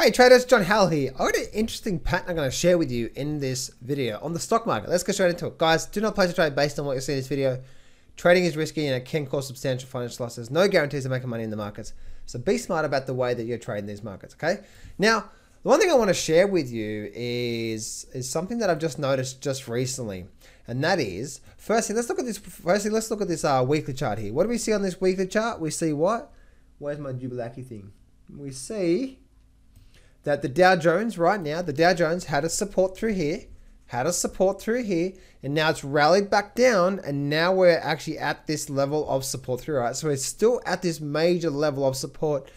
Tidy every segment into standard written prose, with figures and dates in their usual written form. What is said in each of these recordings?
Hey traders, John Howell here. I got an interesting pattern I'm going to share with you in this video on the stock market. Let's go straight into it. Guys, do not place a trade based on what you see in this video. Trading is risky and it can cause substantial financial losses. No guarantees of making money in the markets. So be smart about the way that you're trading these markets, okay? Now, the one thing I want to share with you is something that I've just noticed just recently. And that is, firstly, let's look at this weekly chart here. What do we see on this weekly chart? We see what? Where's my Jubilaki thing? We see that the Dow Jones right now, the Dow Jones had a support through here, and now it's rallied back down, and now we're actually at this level of support through, right? So it's still at this major level of support,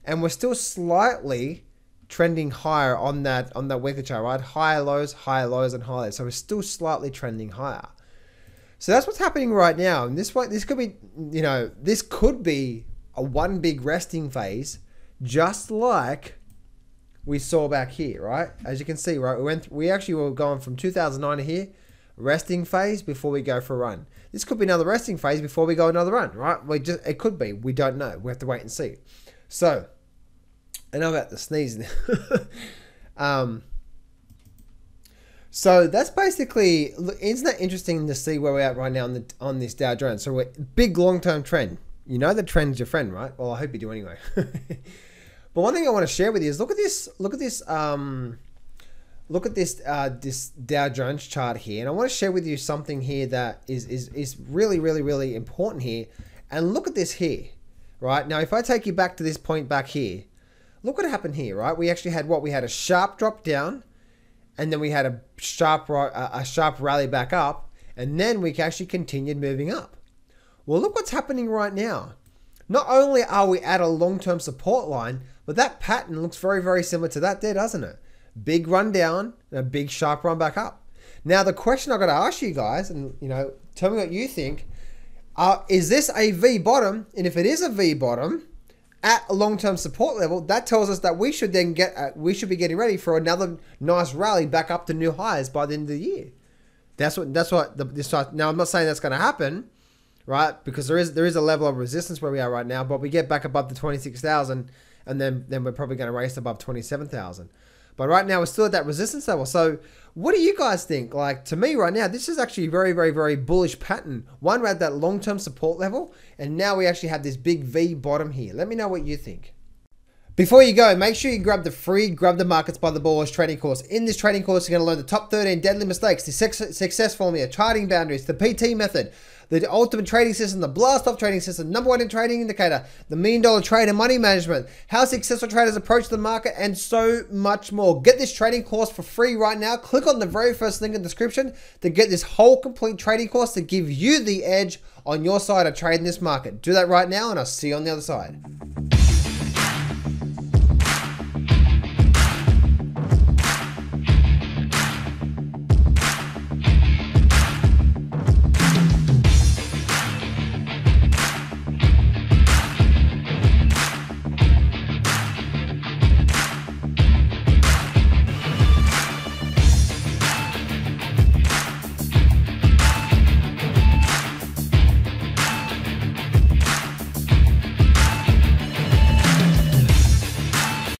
and we're still slightly trending higher on that weekly chart, right? Higher lows, and higher lows. So we're still slightly trending higher. So that's what's happening right now. And this could be, this could be a one big resting phase, just like we saw back here, right? As you can see, right? We actually were going from 2009 to here, resting phase before we go for a run. This could be another resting phase before we go another run, right? It could be. We don't know. We have to wait and see. So, I know about the sneezing. So that's basically, isn't that interesting to see where we're at right now on this Dow Jones? So we're big long-term trend. You know the trend's your friend, right? Well, I hope you do anyway. But one thing I want to share with you is look at this Dow Jones chart here, and I want to share with you something here that is really important here. And look at this here, right? Now, if I take you back to this point back here, look what happened here, right? We actually had what? We had a sharp drop down, and then we had a sharp rally back up, and then we actually continued moving up. Well, look what's happening right now. Not only are we at a long-term support line, but that pattern looks very similar to that there, doesn't it? Big run down and a big sharp run back up. Now, the question I've got to ask you guys, and tell me what you think, is this a V bottom? And if it is a V bottom at a long-term support level, that tells us that we should then be getting ready for another nice rally back up to new highs by the end of the year. That's what this. Now, I'm not saying that's going to happen, right? Because there is a level of resistance where we are right now, but we get back above the 26,000, and then we're probably going to race above 27,000. But right now we're still at that resistance level. So what do you guys think? Like, to me right now, this is actually a very bullish pattern. One, we're at that long-term support level, and now we actually have this big V bottom here. Let me know what you think. Before you go, make sure you grab the free Grab the Markets by the Balls training course. In this training course, you're going to learn the top 13 deadly mistakes, the success formula, charting boundaries, the PT method, the ultimate trading system, the blast-off trading system, #1 in trading indicator, the $1 million trade and money management, how successful traders approach the market, and so much more. Get this trading course for free right now. Click on the very first link in the description to get this whole complete trading course to give you the edge on your side of trading this market. Do that right now, and I'll see you on the other side.